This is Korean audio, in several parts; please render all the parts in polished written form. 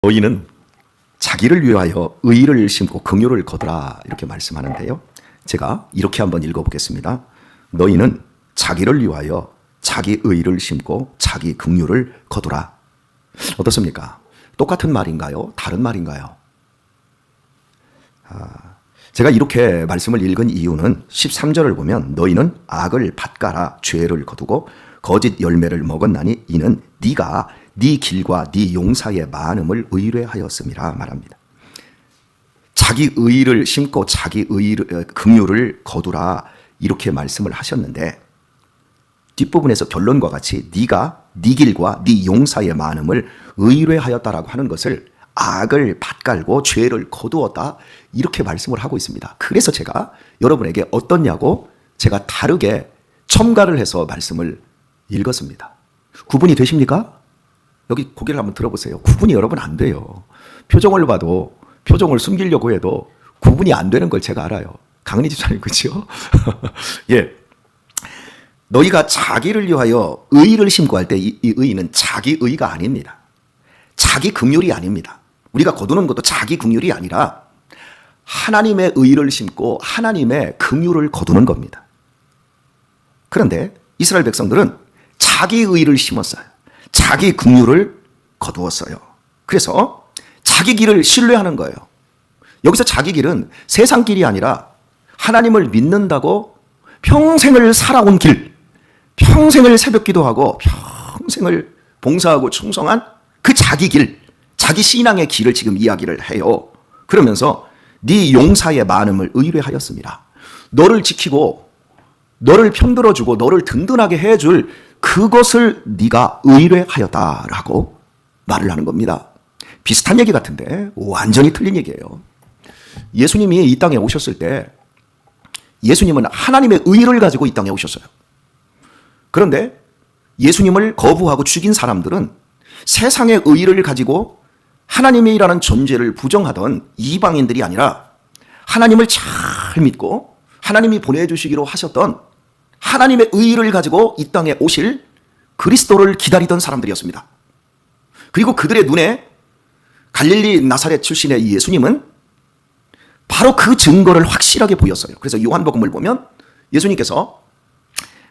너희는 자기를 위하여 의를 심고 긍휼을 거두라 이렇게 말씀하는데요. 제가 이렇게 한번 읽어보겠습니다. 너희는 자기를 위하여 자기 의를 심고 자기 긍휼을 거두라. 어떻습니까? 똑같은 말인가요? 다른 말인가요? 제가 이렇게 말씀을 읽은 이유는 13절을 보면 너희는 악을 밭가라 죄를 거두고 거짓 열매를 먹었나니 이는 네가 네 길과 네 용사의 많음을 의뢰하였음이라 말합니다. 자기 의를 심고 자기 긍휼을 거두라 이렇게 말씀을 하셨는데 뒷부분에서 결론과 같이 네가 네 길과 네 용사의 많음을 의뢰하였다라고 하는 것을 악을 밭갈고 죄를 거두었다 이렇게 말씀을 하고 있습니다. 그래서 제가 여러분에게 어떻냐고 제가 다르게 첨가를 해서 말씀을 읽었습니다. 구분이 되십니까? 여기 고개를 한번 들어보세요. 구분이 여러분 안 돼요. 표정을 봐도 표정을 숨기려고 해도 구분이 안 되는 걸 제가 알아요. 강은희 집사님 그렇죠? 예. 너희가 자기를 위하여 의를 심고 할 때 이 의는 자기 의가 아닙니다. 자기 긍휼이 아닙니다. 우리가 거두는 것도 자기 긍휼이 아니라 하나님의 의를 심고 하나님의 긍휼을 거두는 겁니다. 그런데 이스라엘 백성들은 자기 의를 심었어요. 자기 긍휼을 거두었어요. 그래서 자기 길을 신뢰하는 거예요. 여기서 자기 길은 세상 길이 아니라 하나님을 믿는다고 평생을 살아온 길, 평생을 새벽 기도하고 평생을 봉사하고 충성한 그 자기 길, 자기 신앙의 길을 지금 이야기를 해요. 그러면서 네 용사의 많음을 의뢰하였습니다. 너를 지키고 너를 편들어주고 너를 든든하게 해줄 그것을 네가 의뢰하였다라고 말을 하는 겁니다. 비슷한 얘기 같은데 완전히 틀린 얘기예요. 예수님이 이 땅에 오셨을 때 예수님은 하나님의 의를 가지고 이 땅에 오셨어요. 그런데 예수님을 거부하고 죽인 사람들은 세상의 의를 가지고 하나님이라는 존재를 부정하던 이방인들이 아니라 하나님을 잘 믿고 하나님이 보내주시기로 하셨던 하나님의 의를 가지고 이 땅에 오실 그리스도를 기다리던 사람들이었습니다. 그리고 그들의 눈에 갈릴리 나사렛 출신의 예수님은 바로 그 증거를 확실하게 보였어요. 그래서 요한복음을 보면 예수님께서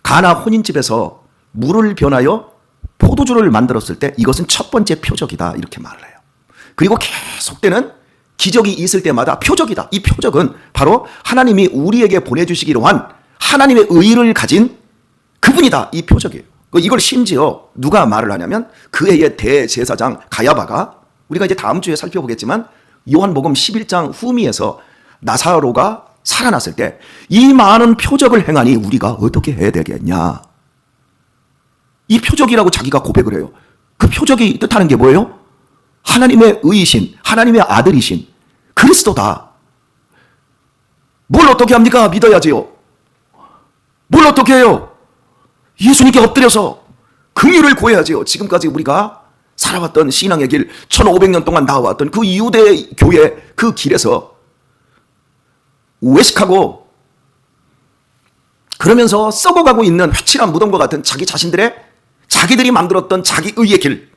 가나 혼인집에서 물을 변하여 포도주를 만들었을 때 이것은 첫 번째 표적이다 이렇게 말을 해요. 그리고 계속되는 기적이 있을 때마다 표적이다. 이 표적은 바로 하나님이 우리에게 보내주시기로 한 하나님의 의를 가진 그분이다. 이 표적이에요. 이걸 심지어 누가 말을 하냐면 그 해의 대제사장 가야바가 우리가 이제 다음 주에 살펴보겠지만 요한복음 11장 후미에서 나사로가 살아났을 때 이 많은 표적을 행하니 우리가 어떻게 해야 되겠냐. 이 표적이라고 자기가 고백을 해요. 그 표적이 뜻하는 게 뭐예요? 하나님의 의이신, 하나님의 아들이신 그리스도다. 뭘 어떻게 합니까? 믿어야지요. 뭘 어떻게 해요? 예수님께 엎드려서 긍휼을 구해야지요. 지금까지 우리가 살아왔던 신앙의 길, 1500년 동안 나와왔던 그 유대 교회 그 길에서 외식하고 그러면서 썩어가고 있는 회칠한 무덤과 같은 자기들이 만들었던 자기 의의 길,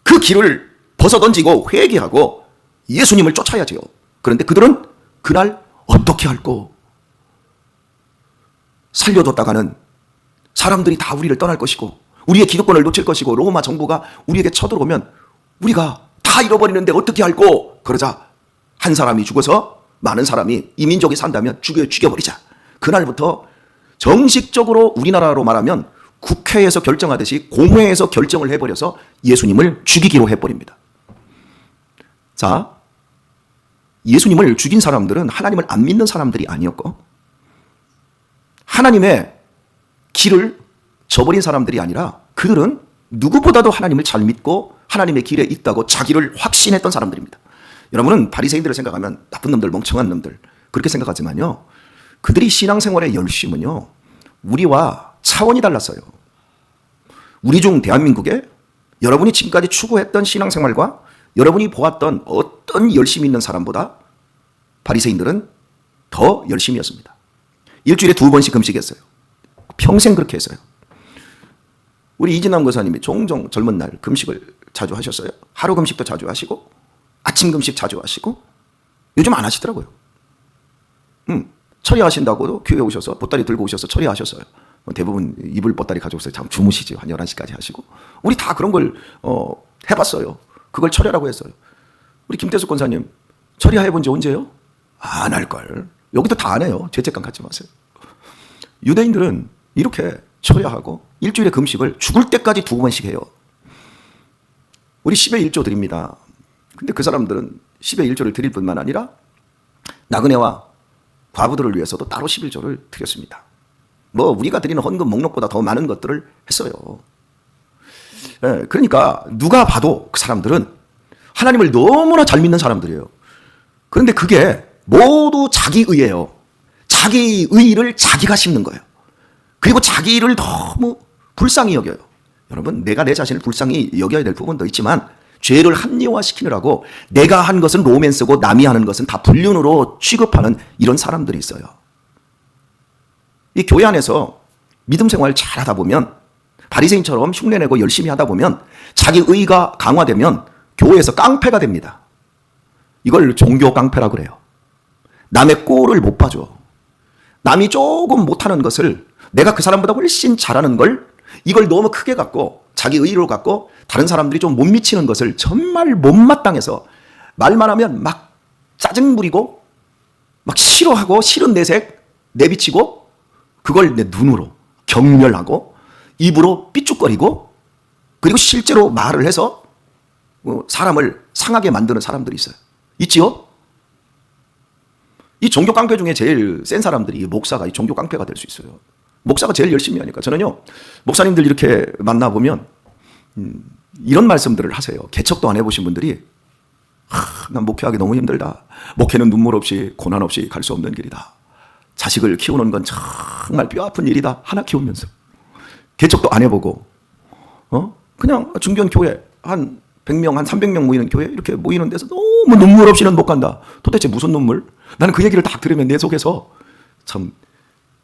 그 길을 벗어던지고 회개하고 예수님을 쫓아야지요. 그런데 그들은 그날 어떻게 할꼬? 살려뒀다가는 사람들이 다 우리를 떠날 것이고 우리의 기득권을 놓칠 것이고 로마 정부가 우리에게 쳐들어오면 우리가 다 잃어버리는데 어떻게 할꼬? 그러자 한 사람이 죽어서 많은 사람이 이 민족이 산다면 죽여버리자. 그날부터 정식적으로 우리나라로 말하면 국회에서 결정하듯이 공회에서 결정을 해버려서 예수님을 죽이기로 해버립니다. 자, 예수님을 죽인 사람들은 하나님을 안 믿는 사람들이 아니었고 하나님의 길을 저버린 사람들이 아니라 그들은 누구보다도 하나님을 잘 믿고 하나님의 길에 있다고 자기를 확신했던 사람들입니다. 여러분은 바리새인들을 생각하면 나쁜 놈들, 멍청한 놈들 그렇게 생각하지만요. 그들이 신앙생활의 열심은요. 우리와 차원이 달랐어요. 우리 중 대한민국에 여러분이 지금까지 추구했던 신앙생활과 여러분이 보았던 어떤 열심히 있는 사람보다 바리새인들은 더 열심히였습니다. 일주일에 2번씩 금식했어요. 평생 그렇게 했어요. 우리 이진남 교사님이 종종 젊은 날 금식을 자주 하셨어요? 하루 금식도 자주 하시고 아침 금식 자주 하시고 요즘 안 하시더라고요. 처리하신다고도 교회 오셔서 보따리 들고 오셔서 처리하셨어요. 대부분 이불 보따리 가져오셔서 참 주무시지. 한 11시까지 하시고. 우리 다 그런 걸 해봤어요. 그걸 처리하라고 했어요. 우리 김태수 권사님 처리해본 지 언제요? 안 할걸. 여기도 다 안 해요. 죄책감 갖지 마세요. 유대인들은 이렇게 처리하고 일주일에 금식을 죽을 때까지 2번씩 해요. 우리 10의 1조 드립니다. 근데 그 사람들은 10의 1조를 드릴 뿐만 아니라 나그네와 과부들을 위해서도 따로 11조를 드렸습니다. 뭐 우리가 드리는 헌금 목록보다 더 많은 것들을 했어요. 그러니까 누가 봐도 그 사람들은 하나님을 너무나 잘 믿는 사람들이에요. 그런데 그게 모두 자기의예요. 자기의를 자기가 심는 거예요. 그리고 자기를 너무 불쌍히 여겨요. 여러분, 내가 내 자신을 불쌍히 여겨야 될 부분도 있지만 죄를 합리화시키느라고 내가 한 것은 로맨스고 남이 하는 것은 다 불륜으로 취급하는 이런 사람들이 있어요. 이 교회 안에서 믿음 생활 잘하다 보면 바리새인처럼 흉내내고 열심히 하다 보면 자기 의가 강화되면 교회에서 깡패가 됩니다. 이걸 종교 깡패라 그래요. 남의 꼴을 못 봐줘. 남이 조금 못하는 것을 내가 그 사람보다 훨씬 잘하는 걸 이걸 너무 크게 갖고 자기 의로 갖고 다른 사람들이 좀 못 미치는 것을 정말 못마땅해서 말만 하면 막 짜증 부리고 막 싫어하고 싫은 내색 내비치고 그걸 내 눈으로 경멸하고 입으로 삐죽거리고 그리고 실제로 말을 해서 사람을 상하게 만드는 사람들이 있어요. 있지요? 이 종교 깡패 중에 제일 센 사람들이 목사가 이 종교 깡패가 될 수 있어요. 목사가 제일 열심히 하니까. 저는요, 목사님들 이렇게 만나보면 이런 말씀들을 하세요. 개척도 안 해보신 분들이 난 목회하기 너무 힘들다. 목회는 눈물 없이 고난 없이 갈 수 없는 길이다. 자식을 키우는 건 정말 뼈아픈 일이다. 하나 키우면서. 개척도 안 해보고 그냥 중견 교회 한 100명, 한 300명 모이는 교회 이렇게 모이는 데서 너무 눈물 없이는 못 간다. 도대체 무슨 눈물? 나는 그 얘기를 딱 들으면 내 속에서 참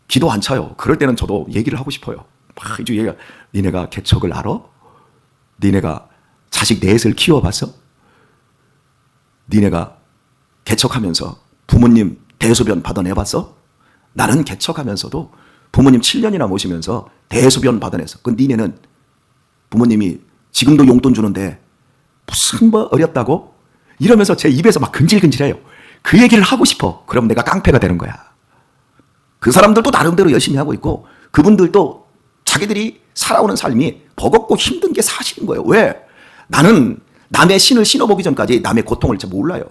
기도 안 차요. 그럴 때는 저도 얘기를 하고 싶어요. 막 이제 얘가 니네가 개척을 알아? 니네가 자식 넷을 키워봤어? 니네가 개척하면서 부모님 대소변 받아내봤어? 나는 개척하면서도 부모님 7년이나 모시면서 대소변 받아냈어. 그 니네는 부모님이 지금도 용돈 주는데 무슨 뭐 어렵다고? 이러면서 제 입에서 막 근질근질해요. 그 얘기를 하고 싶어. 그럼 내가 깡패가 되는 거야. 그 사람들도 나름대로 열심히 하고 있고 그분들도 자기들이 살아오는 삶이 버겁고 힘든 게 사실인 거예요. 왜? 나는 남의 신을 신어보기 전까지 남의 고통을 잘 몰라요.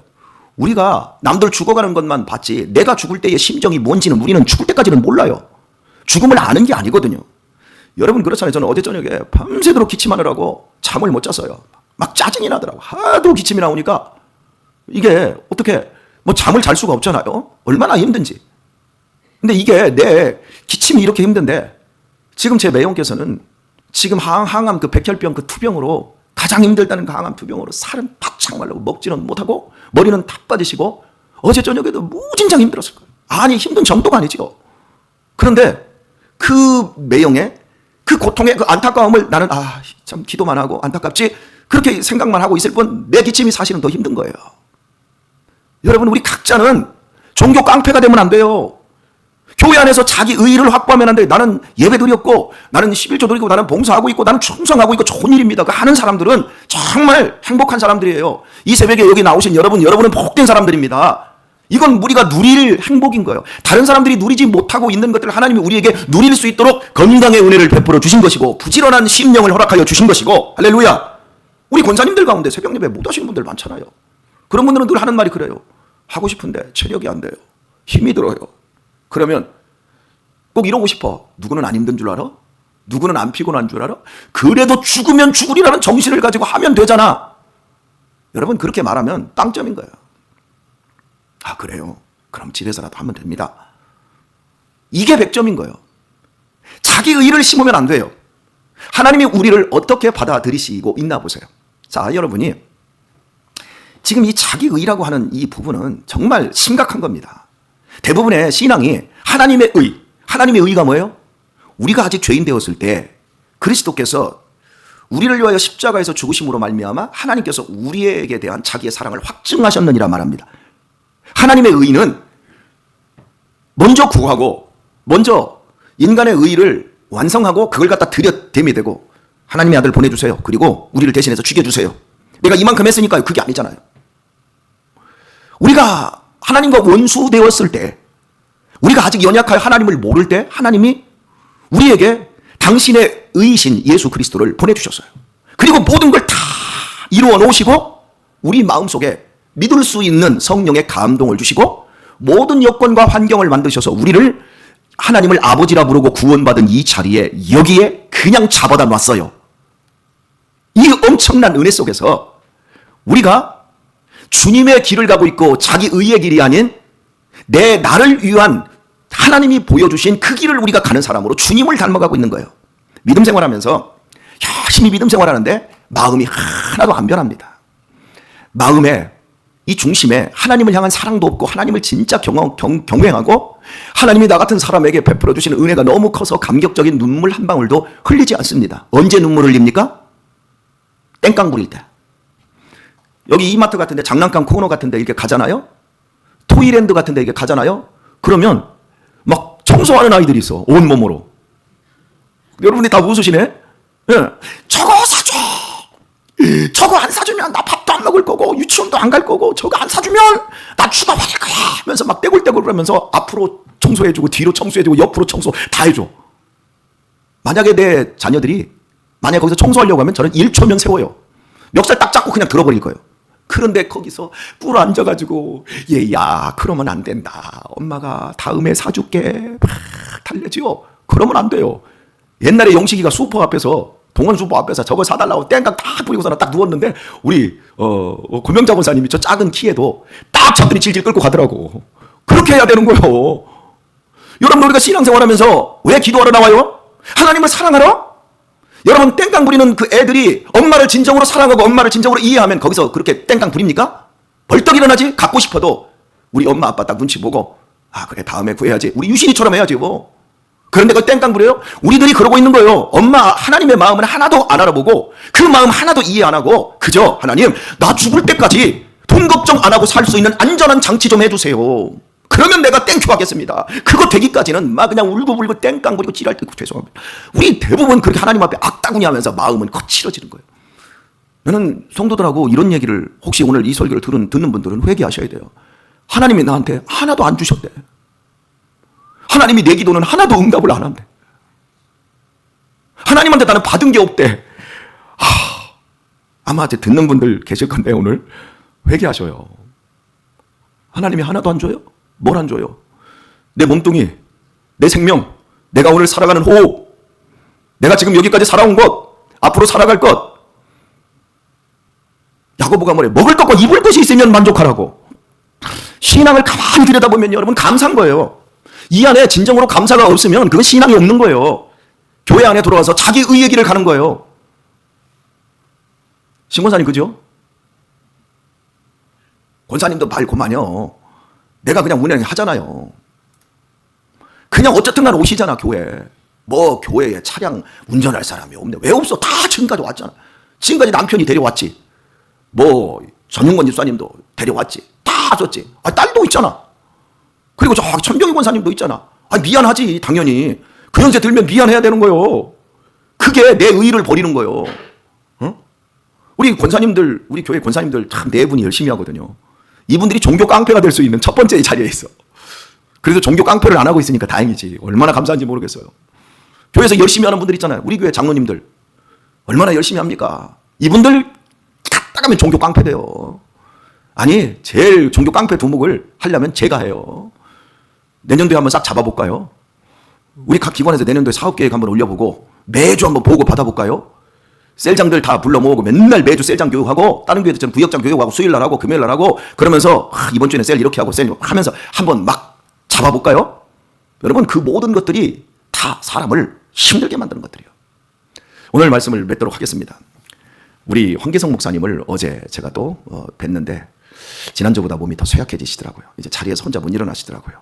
우리가 남들 죽어가는 것만 봤지 내가 죽을 때의 심정이 뭔지는 우리는 죽을 때까지는 몰라요. 죽음을 아는 게 아니거든요. 여러분 그렇잖아요. 저는 어제 저녁에 밤새도록 기침하느라고 잠을 못 잤어요. 막 짜증이 나더라고. 하도 기침이 나오니까 이게 어떻게 뭐 잠을 잘 수가 없잖아요. 얼마나 힘든지. 근데 이게 내 기침이 이렇게 힘든데 지금 제 매형께서는 지금 항암 그 백혈병 그 투병으로 가장 힘들다는 그 항암 투병으로 살은 바짝 말라고 먹지는 못하고 머리는 다 빠지시고 어제 저녁에도 무진장 힘들었을 거예요. 아니 힘든 정도가 아니죠. 그런데 그 매형의 그 고통의 그 안타까움을 나는 참 기도만 하고 안타깝지 그렇게 생각만 하고 있을 뿐 내 기침이 사실은 더 힘든 거예요. 여러분 우리 각자는 종교 깡패가 되면 안 돼요. 교회 안에서 자기 의의를 확보하면 안 돼요. 나는 예배 드렸고 나는 11조 드리고 나는 봉사하고 있고 나는 충성하고 있고 좋은 일입니다. 그 하는 사람들은 정말 행복한 사람들이에요. 이 새벽에 여기 나오신 여러분은 복된 사람들입니다. 이건 우리가 누릴 행복인 거예요. 다른 사람들이 누리지 못하고 있는 것들을 하나님이 우리에게 누릴 수 있도록 건강의 은혜를 베풀어 주신 것이고 부지런한 심령을 허락하여 주신 것이고 할렐루야. 우리 권사님들 가운데 새벽 예배 못 하시는 분들 많잖아요. 그런 분들은 늘 하는 말이 그래요. 하고 싶은데 체력이 안 돼요. 힘이 들어요. 그러면 꼭 이러고 싶어. 누구는 안 힘든 줄 알아? 누구는 안 피곤한 줄 알아? 그래도 죽으면 죽으리라는 정신을 가지고 하면 되잖아. 여러분 그렇게 말하면 빵점인 거예요. 그래요? 그럼 집에서라도 하면 됩니다. 이게 100점인 거예요. 자기 의를 심으면 안 돼요. 하나님이 우리를 어떻게 받아들이시고 있나 보세요. 자, 여러분이 지금 이 자기 의라고 하는 이 부분은 정말 심각한 겁니다. 대부분의 신앙이 하나님의 의가 뭐예요? 우리가 아직 죄인 되었을 때 그리스도께서 우리를 위하여 십자가에서 죽으심으로 말미암아 하나님께서 우리에게 대한 자기의 사랑을 확증하셨느니라 말합니다. 하나님의 의는 먼저 구하고 먼저 인간의 의를 완성하고 그걸 갖다 들여대미 되고 하나님의 아들 보내주세요. 그리고 우리를 대신해서 죽여주세요. 내가 이만큼 했으니까요. 그게 아니잖아요. 우리가 하나님과 원수 되었을 때, 우리가 아직 연약하여 하나님을 모를 때 하나님이 우리에게 당신의 의이신 예수 그리스도를 보내주셨어요. 그리고 모든 걸 다 이루어 놓으시고 우리 마음속에 믿을 수 있는 성령의 감동을 주시고 모든 여건과 환경을 만드셔서 우리를 하나님을 아버지라 부르고 구원받은 이 자리에 여기에 그냥 잡아다 놨어요. 이 엄청난 은혜 속에서 우리가 주님의 길을 가고 있고 자기 의의 길이 아닌 나를 위한 하나님이 보여주신 그 길을 우리가 가는 사람으로 주님을 닮아가고 있는 거예요. 믿음 생활하면서 열심히 믿음 생활하는데 마음이 하나도 안 변합니다. 마음에 이 중심에 하나님을 향한 사랑도 없고 하나님을 진짜 경외하고 하나님이 나 같은 사람에게 베풀어 주시는 은혜가 너무 커서 감격적인 눈물 한 방울도 흘리지 않습니다. 언제 눈물 흘립니까? 땡깡 부릴 때. 여기 이마트 같은 데 장난감 코너 같은 데 이렇게 가잖아요. 토이랜드 같은 데 이렇게 가잖아요. 그러면 막 청소하는 아이들이 있어. 온몸으로. 여러분이 다 웃으시네. 예. 저거 사줘. 저거 안 사주면 나 밥도 안 먹을 거고 유치원도 안 갈 거고 저거 안 사주면 나 죽어버릴 거야 하면서 막 떼굴떼굴 그러면서 앞으로 청소해주고 뒤로 청소해주고 옆으로 청소 다 해줘. 만약에 내 자녀들이 만약에 거기서 청소하려고 하면 저는 1초면 세워요. 멱살 딱 잡고 그냥 들어버릴 거예요. 그런데 거기서 뿔 앉아가지고 얘야 그러면 안 된다. 엄마가 다음에 사줄게 막 달래지요. 그러면 안 돼요. 옛날에 영식이가 슈퍼 앞에서 동원 슈퍼 앞에서 저걸 사달라고 땡깡 딱 부리고서 딱 누웠는데 우리 고명자 권사님이 저 작은 키에도 딱 잡더니 질질 끌고 가더라고. 그렇게 해야 되는 거예요. 여러분 우리가 신앙생활하면서 왜 기도하러 나와요? 하나님을 사랑하러? 여러분 땡깡 부리는 그 애들이 엄마를 진정으로 사랑하고 엄마를 진정으로 이해하면 거기서 그렇게 땡깡 부립니까? 벌떡 일어나지? 갖고 싶어도 우리 엄마 아빠 딱 눈치 보고 아 그래 다음에 구해야지. 우리 유신이처럼 해야지 뭐. 그런데 그걸 땡깡 부려요? 우리들이 그러고 있는 거예요. 엄마 하나님의 마음은 하나도 안 알아보고 그 마음 하나도 이해 안 하고 그저 하나님 나 죽을 때까지 돈 걱정 안 하고 살 수 있는 안전한 장치 좀 해주세요. 그러면 내가 땡큐 하겠습니다. 그거 되기까지는 막 그냥 울고불고 땡깡 부리고 지랄 뜯고 죄송합니다. 우리 대부분 그렇게 하나님 앞에 악다구니 하면서 마음은 거칠어지는 거예요. 저는 성도들하고 이런 얘기를 혹시 오늘 이 설교를 듣는 분들은 회개하셔야 돼요. 하나님이 나한테 하나도 안 주셨대. 하나님이 내 기도는 하나도 응답을 안 한대. 하나님한테 나는 받은 게 없대. 아마 이제 듣는 분들 계실 건데 오늘 회개하셔요. 하나님이 하나도 안 줘요? 뭘 안 줘요? 내 몸뚱이, 내 생명, 내가 오늘 살아가는 호흡, 내가 지금 여기까지 살아온 것, 앞으로 살아갈 것. 야고보가 뭐래? 먹을 것과 입을 것이 있으면 만족하라고. 신앙을 가만히 들여다보면 여러분 감사한 거예요. 이 안에 진정으로 감사가 없으면 그건 신앙이 없는 거예요. 교회 안에 들어와서 자기 의의 길을 가는 거예요. 신권사님 그죠? 권사님도 말 고만요. 내가 그냥 운행하잖아요. 그냥 어쨌든 간 오시잖아 교회. 뭐 교회에 차량 운전할 사람이 없네. 왜 없어? 다 지금까지 왔잖아. 지금까지 남편이 데려왔지. 뭐 전용권 집사님도 데려왔지. 다 줬지. 딸도 있잖아. 그리고 저 천경희 권사님도 있잖아. 미안하지 당연히. 그 연세 들면 미안해야 되는 거예요. 그게 내 의의를 버리는 거예요. 응? 우리 권사님들, 우리 교회 권사님들 참 네 분이 열심히 하거든요. 이분들이 종교 깡패가 될 수 있는 첫 번째 자리에 있어. 그래도 종교 깡패를 안 하고 있으니까 다행이지. 얼마나 감사한지 모르겠어요. 교회에서 열심히 하는 분들 있잖아요. 우리 교회 장로님들 얼마나 열심히 합니까? 이분들 갔다 가면 종교 깡패 돼요. 아니 제일 종교 깡패 두목을 하려면 제가 해요. 내년도에 한번 싹 잡아볼까요? 우리 각 기관에서 내년도에 사업계획 한번 올려보고 매주 한번 보고 받아볼까요? 셀장들 다 불러 모으고 맨날 매주 셀장 교육하고 다른 교회들처럼 구역장 교육하고 수요일날 하고 금요일날 하고 그러면서 이번 주에는 셀 이렇게 하고 셀 하면서 한번 막 잡아볼까요? 여러분 그 모든 것들이 다 사람을 힘들게 만드는 것들이에요. 오늘 말씀을 맺도록 하겠습니다. 우리 황계성 목사님을 어제 제가 또 뵀는데 지난주보다 몸이 더 쇠약해지시더라고요. 이제 자리에서 혼자 못 일어나시더라고요.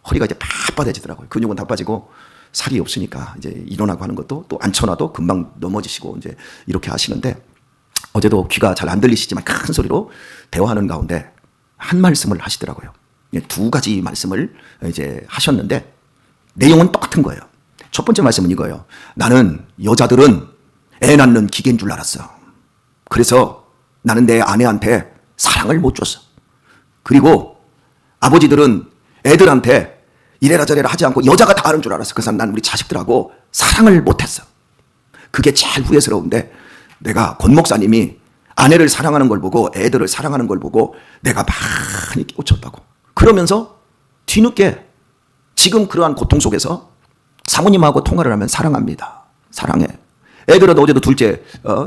허리가 이제 팍 빠져지더라고요. 근육은 다 빠지고 살이 없으니까 이제 일어나고 하는 것도 또 앉혀놔도 금방 넘어지시고 이제 이렇게 하시는데, 어제도 귀가 잘 안 들리시지만 큰 소리로 대화하는 가운데 한 말씀을 하시더라고요. 두 가지 말씀을 이제 하셨는데 내용은 똑같은 거예요. 첫 번째 말씀은 이거예요. 나는 여자들은 애 낳는 기계인 줄 알았어. 그래서 나는 내 아내한테 사랑을 못 줬어. 그리고 아버지들은 애들한테 이래라 저래라 하지 않고 여자가 다 하는 줄 알았어. 그래서 난 우리 자식들하고 사랑을 못했어. 그게 제일 후회스러운데, 내가 권 목사님이 아내를 사랑하는 걸 보고 애들을 사랑하는 걸 보고 내가 많이 깨우쳤다고. 그러면서 뒤늦게 지금 그러한 고통 속에서 사모님하고 통화를 하면 사랑합니다. 사랑해. 애들은 어제도 둘째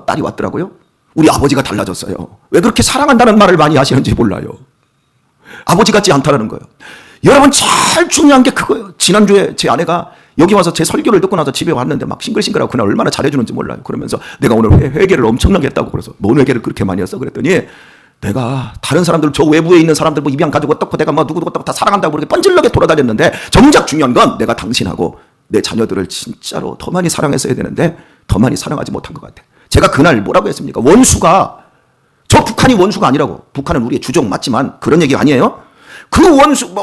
딸이 왔더라고요. 우리 아버지가 달라졌어요. 왜 그렇게 사랑한다는 말을 많이 하시는지 몰라요. 아버지 같지 않다라는 거예요. 여러분, 제일 중요한 게 그거예요. 지난주에 제 아내가 여기 와서 제 설교를 듣고 나서 집에 왔는데 막 싱글싱글하고 그날 얼마나 잘해주는지 몰라요. 그러면서 내가 오늘 회개를 엄청나게 했다고. 그래서 뭔 회개를 그렇게 많이 했어? 그랬더니 내가 다른 사람들, 저 외부에 있는 사람들 뭐 입양 가지고 어떻고 내가 뭐 누구 다 사랑한다고 그렇게 뻔질나게 돌아다녔는데, 정작 중요한 건 내가 당신하고 내 자녀들을 진짜로 더 많이 사랑했어야 되는데 더 많이 사랑하지 못한 것 같아. 제가 그날 뭐라고 했습니까? 원수가, 저 북한이 원수가 아니라고. 북한은 우리의 주적 맞지만 그런 얘기 아니에요? 그 원수,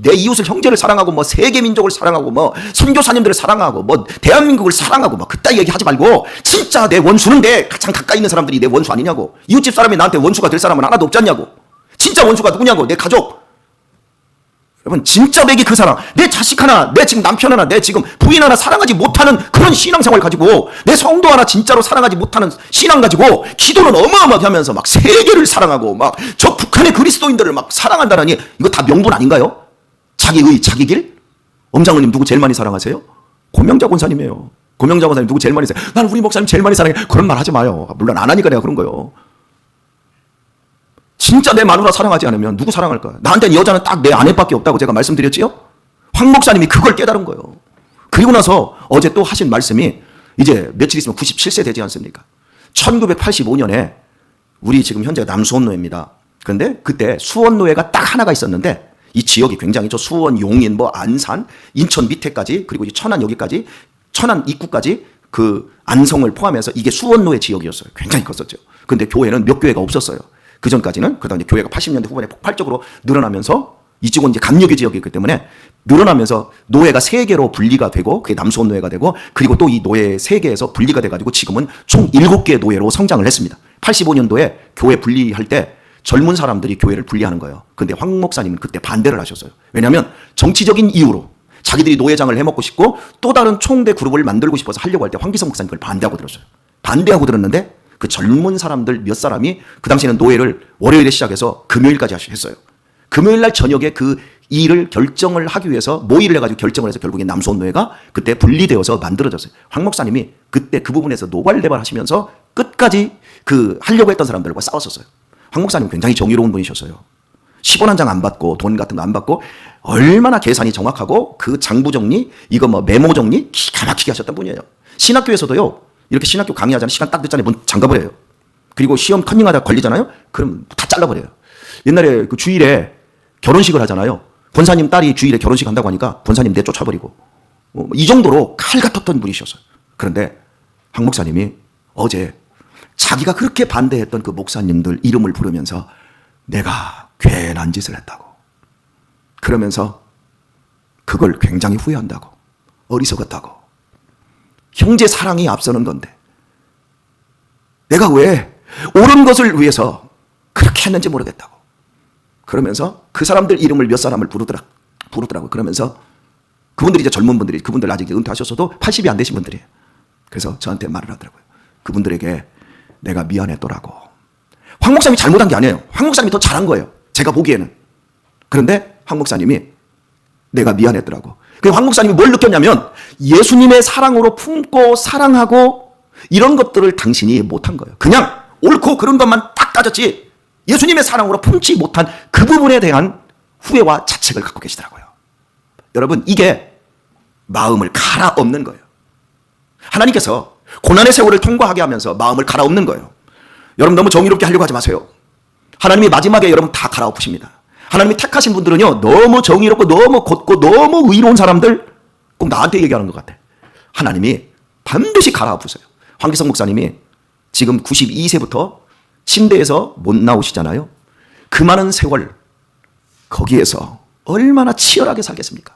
내 이웃을, 형제를 사랑하고, 세계 민족을 사랑하고, 선교사님들을 사랑하고, 대한민국을 사랑하고, 그따위 얘기 하지 말고, 진짜 내 원수는 내 가장 가까이 있는 사람들이 내 원수 아니냐고. 이웃집 사람이 나한테 원수가 될 사람은 하나도 없지 않냐고. 진짜 원수가 누구냐고. 내 가족. 여러분, 진짜 내게 그 사랑, 내 자식 하나, 내 지금 남편 하나, 내 지금 부인 하나 사랑하지 못하는 그런 신앙생활 가지고, 내 성도 하나 진짜로 사랑하지 못하는 신앙 가지고 기도는 어마어마하게 하면서 막 세계를 사랑하고 막 저 북한의 그리스도인들을 막 사랑한다라니, 이거 다 명분 아닌가요? 자기의 자기 길? 엄장로님 누구 제일 많이 사랑하세요? 고명자 권사님이에요. 고명자 권사님 누구 제일 많이 사랑해요? 나는 우리 목사님 제일 많이 사랑해. 그런 말 하지 마요. 물론 안 하니까 내가 그런 거예요. 진짜 내 마누라 사랑하지 않으면 누구 사랑할까? 나한테는 여자는 딱 내 아내밖에 없다고 제가 말씀드렸지요? 황 목사님이 그걸 깨달은 거예요. 그리고 나서 어제 또 하신 말씀이, 이제 며칠 있으면 97세 되지 않습니까? 1985년에 우리 지금 현재가 남수원노예입니다. 그런데 그때 수원노예가 딱 하나가 있었는데, 이 지역이 굉장히, 저 수원, 용인, 안산, 인천 밑에까지, 그리고 천안 여기까지, 천안 입구까지 그 안성을 포함해서 이게 수원노예 지역이었어요. 굉장히 컸었죠. 근데 교회는 몇 교회가 없었어요. 그 전까지는. 그다음 이제 교회가 80년대 후반에 폭발적으로 늘어나면서, 이쪽은 이제 감리교 지역이기 때문에 늘어나면서 노예가 3개로 분리가 되고, 그게 남수원 노예가 되고, 그리고 또 이 노예 3개에서 분리가 돼가지고 지금은 총 7개의 노예로 성장을 했습니다. 85년도에 교회 분리할 때 젊은 사람들이 교회를 분리하는 거예요. 근데 황 목사님은 그때 반대를 하셨어요. 왜냐하면 정치적인 이유로 자기들이 노예장을 해먹고 싶고 또 다른 총대 그룹을 만들고 싶어서 하려고 할 때 황기성 목사님 그걸 반대하고 들었어요. 반대하고 들었는데 그 젊은 사람들 몇 사람이 그 당시에는 노예를 월요일에 시작해서 금요일까지 했어요. 금요일날 저녁에 그 일을 결정을 하기 위해서 모의를 해가지고 결정을 해서 결국에 남수원 노예가 그때 분리되어서 만들어졌어요. 황 목사님이 그때 그 부분에서 노발대발 하시면서 끝까지 그 하려고 했던 사람들과 싸웠었어요. 황 목사님 굉장히 정의로운 분이셨어요. 10원 한 장 안 받고 돈 같은 거 안 받고 얼마나 계산이 정확하고 그 장부 정리, 이거 메모 정리 기가 막히게 하셨던 분이에요. 신학교에서도요, 이렇게 신학교 강의하잖아요. 시간 딱 됐잖아요. 문 잠가버려요. 그리고 시험 컨닝하다 걸리잖아요. 그럼 다 잘라버려요. 옛날에 그 주일에 결혼식을 하잖아요. 권사님 딸이 주일에 결혼식 한다고 하니까 권사님 내쫓아버리고, 이 정도로 칼 같았던 분이셨어요. 그런데 황 목사님이 어제 자기가 그렇게 반대했던 그 목사님들 이름을 부르면서 내가 괜한 짓을 했다고, 그러면서 그걸 굉장히 후회한다고, 어리석었다고, 형제 사랑이 앞서는 건데 내가 왜 옳은 것을 위해서 그렇게 했는지 모르겠다고, 그러면서 그 사람들 이름을 몇 사람을 부르더라고요. 그러면서 그분들이 이제 젊은 분들이, 그분들 아직 은퇴하셨어도 80이 안 되신 분들이에요. 그래서 저한테 말을 하더라고요. 그분들에게 내가 미안했더라고. 황 목사님이 잘못한 게 아니에요. 황 목사님이 더 잘한 거예요. 제가 보기에는. 그런데 황 목사님이 내가 미안했더라고. 그래서 황 목사님이 뭘 느꼈냐면 예수님의 사랑으로 품고 사랑하고 이런 것들을 당신이 못한 거예요. 그냥 옳고 그런 것만 딱 따졌지 예수님의 사랑으로 품지 못한 그 부분에 대한 후회와 자책을 갖고 계시더라고요. 여러분, 이게 마음을 갈아엎는 거예요. 하나님께서 고난의 세월을 통과하게 하면서 마음을 갈아엎는 거예요. 여러분, 너무 정의롭게 하려고 하지 마세요. 하나님이 마지막에 여러분 다 갈아엎으십니다. 하나님이 택하신 분들은요, 너무 정의롭고 너무 곧고 너무 의로운 사람들, 꼭 나한테 얘기하는 것 같아. 하나님이 반드시 갈아엎으세요. 황기성 목사님이 지금 92세부터 침대에서 못 나오시잖아요. 그 많은 세월 거기에서 얼마나 치열하게 살겠습니까?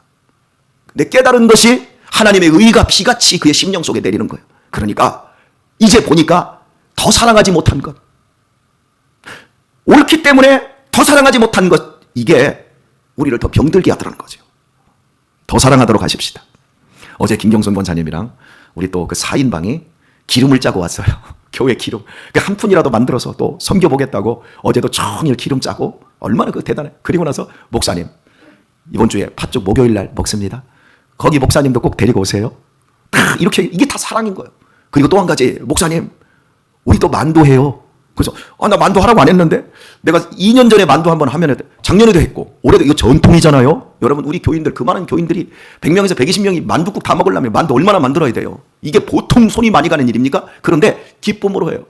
근데 깨달은 것이 하나님의 의가 비같이 그의 심령 속에 내리는 거예요. 그러니까 이제 보니까 더 사랑하지 못한 것, 옳기 때문에 더 사랑하지 못한 것, 이게 우리를 더 병들게 하더라는 거죠. 더 사랑하도록 하십시다. 어제 김경선 권사님이랑 우리 또 그 4인방이 기름을 짜고 왔어요. 교회 기름. 한 푼이라도 만들어서 또 섬겨보겠다고 어제도 종일 기름 짜고, 얼마나 그 대단해. 그리고 나서 목사님, 이번 주에 팥죽 목요일 날 먹습니다. 거기 목사님도 꼭 데리고 오세요. 이렇게, 이게 다 사랑인 거예요. 그리고 또 한 가지, 목사님, 우리 또 만두해요. 그래서 나 만두 하라고 안 했는데, 내가 2년 전에 만두 한번 하면 작년에도 했고 올해도, 이거 전통이잖아요. 여러분, 우리 교인들, 그 많은 교인들이 100명에서 120명이 만두국 다 먹으려면 만두 얼마나 만들어야 돼요? 이게 보통 손이 많이 가는 일입니까? 그런데 기쁨으로 해요.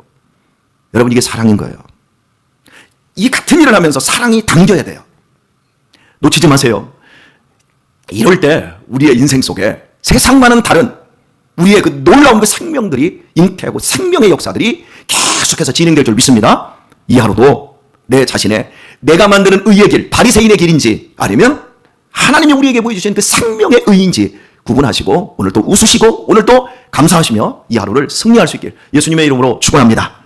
여러분, 이게 사랑인 거예요. 이 같은 일을 하면서 사랑이 당겨야 돼요. 놓치지 마세요. 이럴 때 우리의 인생 속에 세상과는 다른 우리의 그 놀라운 그 생명들이 잉태하고 생명의 역사들이 계속해서 진행될 줄 믿습니다. 이 하루도 내 자신의, 내가 만드는 의의 길, 바리새인의 길인지 아니면 하나님이 우리에게 보여주신 그 생명의 의인지 구분하시고 오늘 또 웃으시고 오늘 또 감사하시며 이 하루를 승리할 수 있길 예수님의 이름으로 축원합니다.